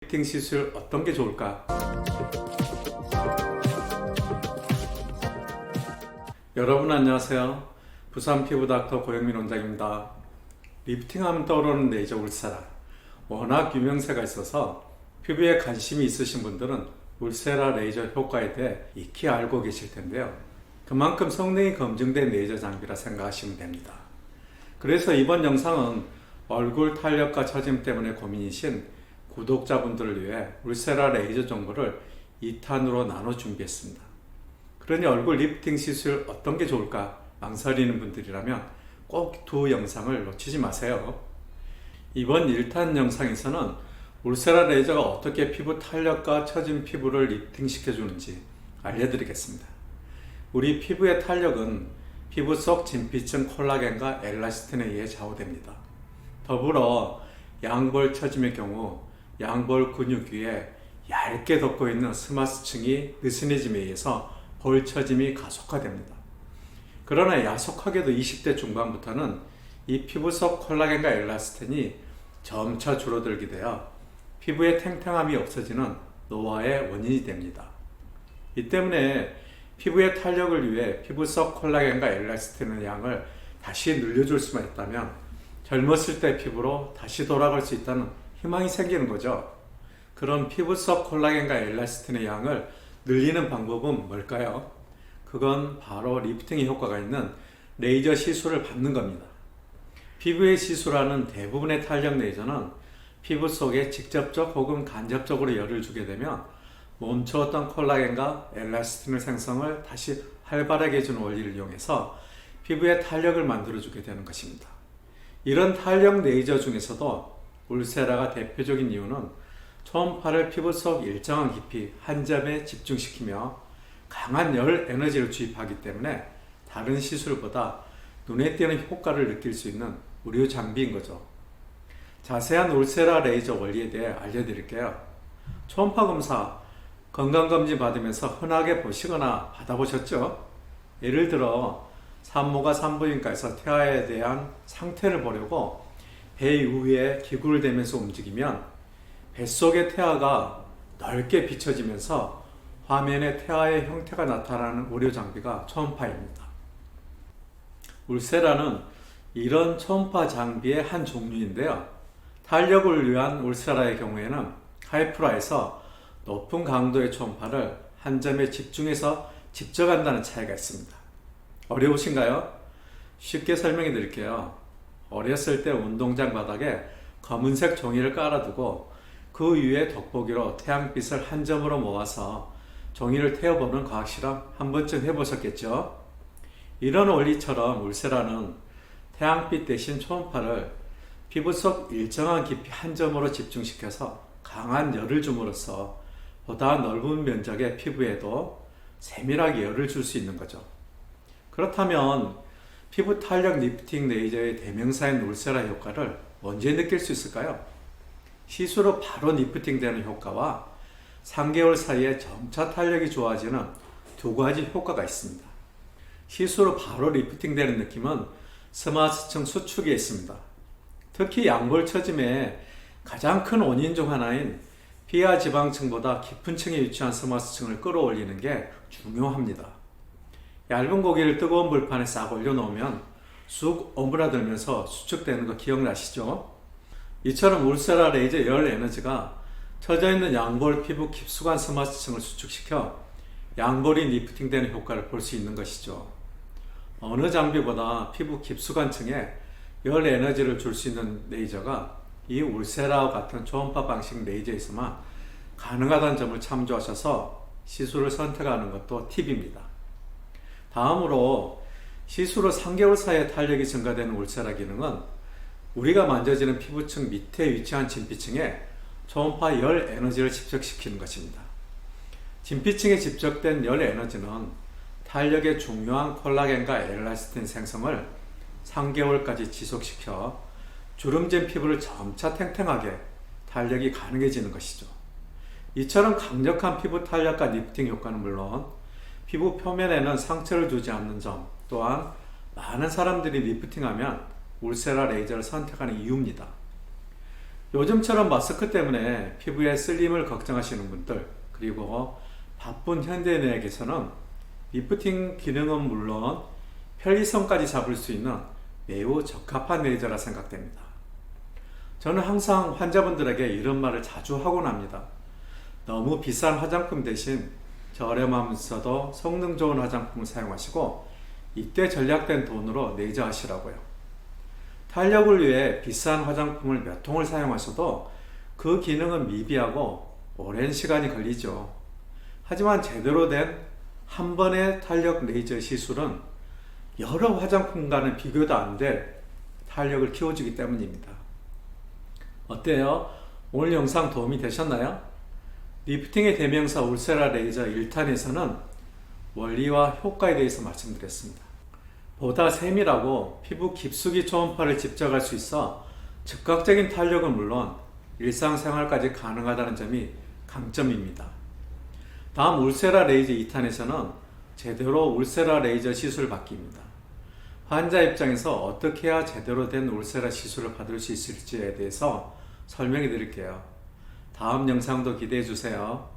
리프팅 시술 어떤 게 좋을까? 여러분 안녕하세요. 부산 피부닥터 고영민 원장입니다. 리프팅 하면 떠오르는 레이저 울세라. 워낙 유명세가 있어서 피부에 관심이 있으신 분들은 울세라 레이저 효과에 대해 익히 알고 계실 텐데요. 그만큼 성능이 검증된 레이저 장비라 생각하시면 됩니다. 그래서 이번 영상은 얼굴 탄력과 처짐 때문에 고민이신 구독자분들을 위해 울세라 레이저 정보를 2탄으로 나눠 준비했습니다. 그러니 얼굴 리프팅 시술 어떤 게 좋을까 망설이는 분들이라면 꼭 두 영상을 놓치지 마세요. 이번 1탄 영상에서는 울세라 레이저가 어떻게 피부 탄력과 처진 피부를 리프팅 시켜주는지 알려드리겠습니다. 우리 피부의 탄력은 피부 속 진피층 콜라겐과 엘라스틴에 의해 좌우됩니다. 더불어 양볼 처짐의 경우 양볼 근육 위에 얇게 덮고 있는 스마스층이 느슨해짐에 의해서 볼 처짐이 가속화됩니다. 그러나 야속하게도 20대 중반부터는 이 피부 속 콜라겐과 엘라스틴이 점차 줄어들게 되어 피부의 탱탱함이 없어지는 노화의 원인이 됩니다. 이 때문에 피부의 탄력을 위해 피부 속 콜라겐과 엘라스틴의 양을 다시 늘려줄 수만 있다면 젊었을 때 피부로 다시 돌아갈 수 있다는 희망이 생기는 거죠. 그럼 피부 속 콜라겐과 엘라스틴의 양을 늘리는 방법은 뭘까요? 그건 바로 리프팅의 효과가 있는 레이저 시술을 받는 겁니다. 피부에 시술하는 대부분의 탄력 레이저는 피부 속에 직접적 혹은 간접적으로 열을 주게 되면 멈추었던 콜라겐과 엘라스틴의 생성을 다시 활발하게 해주는 원리를 이용해서 피부에 탄력을 만들어주게 되는 것입니다. 이런 탄력 레이저 중에서도 울세라가 대표적인 이유는 초음파를 피부 속 일정한 깊이 한 점에 집중시키며 강한 열 에너지를 주입하기 때문에 다른 시술보다 눈에 띄는 효과를 느낄 수 있는 의료 장비인 거죠. 자세한 울세라 레이저 원리에 대해 알려드릴게요. 초음파 검사, 건강검진 받으면서 흔하게 보시거나 받아보셨죠? 예를 들어 산모가 산부인과에서 태아에 대한 상태를 보려고 배 위에 기구를 대면서 움직이면 뱃속의 태아가 넓게 비춰지면서 화면에 태아의 형태가 나타나는 의료 장비가 초음파입니다. 울세라는 이런 초음파 장비의 한 종류인데요. 탄력을 위한 울세라의 경우에는 하이프라에서 높은 강도의 초음파를 한 점에 집중해서 집적한다는 차이가 있습니다. 어려우신가요? 쉽게 설명해 드릴게요. 어렸을 때 운동장 바닥에 검은색 종이를 깔아두고 그 위에 돋보기로 태양빛을 한 점으로 모아서 종이를 태워보는 과학실험 한 번쯤 해보셨겠죠? 이런 원리처럼 울세라는 태양빛 대신 초음파를 피부 속 일정한 깊이 한 점으로 집중시켜서 강한 열을 줌으로써 보다 넓은 면적의 피부에도 세밀하게 열을 줄 수 있는 거죠. 그렇다면 피부 탄력 리프팅 레이저의 대명사인 울세라 효과를 언제 느낄 수 있을까요? 시술로 바로 리프팅 되는 효과와 3개월 사이에 점차 탄력이 좋아지는 두 가지 효과가 있습니다. 시술로 바로 리프팅 되는 느낌은 스마스층 수축에 있습니다. 특히 양볼 처짐의 가장 큰 원인 중 하나인 피하 지방층보다 깊은 층에 위치한 스마스층을 끌어올리는 게 중요합니다. 얇은 고기를 뜨거운 불판에 싹 올려놓으면 쑥 오므라들면서 수축되는 거 기억나시죠? 이처럼 울세라 레이저 열 에너지가 처져 있는 양볼 피부 깊숙한 스마스층을 수축시켜 양볼이 리프팅되는 효과를 볼 수 있는 것이죠. 어느 장비보다 피부 깊숙한 층에 열 에너지를 줄 수 있는 레이저가 이 울세라와 같은 초음파 방식 레이저에서만 가능하다는 점을 참조하셔서 시술을 선택하는 것도 팁입니다. 다음으로 시술 후 3개월 사이에 탄력이 증가되는 울세라 기능은 우리가 만져지는 피부층 밑에 위치한 진피층에 초음파 열 에너지를 집적시키는 것입니다. 진피층에 집적된 열 에너지는 탄력의 중요한 콜라겐과 엘라스틴 생성을 3개월까지 지속시켜 주름진 피부를 점차 탱탱하게 탄력이 가능해지는 것이죠. 이처럼 강력한 피부 탄력과 리프팅 효과는 물론 피부 표면에는 상처를 주지 않는 점 또한 많은 사람들이 리프팅하면 울세라 레이저를 선택하는 이유입니다. 요즘처럼 마스크 때문에 피부에 쓸림을 걱정하시는 분들, 그리고 바쁜 현대인에게서는 리프팅 기능은 물론 편리성까지 잡을 수 있는 매우 적합한 레이저라 생각됩니다. 저는 항상 환자분들에게 이런 말을 자주 하곤 합니다. 너무 비싼 화장품 대신 저렴하면서도 성능 좋은 화장품을 사용하시고 이때 절약된 돈으로 레이저 하시라고요. 탄력을 위해 비싼 화장품을 몇 통을 사용하셔도 그 기능은 미비하고 오랜 시간이 걸리죠. 하지만 제대로 된 한 번의 탄력 레이저 시술은 여러 화장품과는 비교도 안 될 탄력을 키워주기 때문입니다. 어때요? 오늘 영상 도움이 되셨나요? 리프팅의 대명사 울세라 레이저 1탄에서는 원리와 효과에 대해서 말씀드렸습니다. 보다 세밀하고 피부 깊숙이 초음파를 집적할 수 있어 즉각적인 탄력은 물론 일상생활까지 가능하다는 점이 강점입니다. 다음 울세라 레이저 2탄에서는 제대로 울세라 레이저 시술을 받기입니다. 환자 입장에서 어떻게 해야 제대로 된 울세라 시술을 받을 수 있을지에 대해서 설명해 드릴게요. 다음 영상도 기대해 주세요.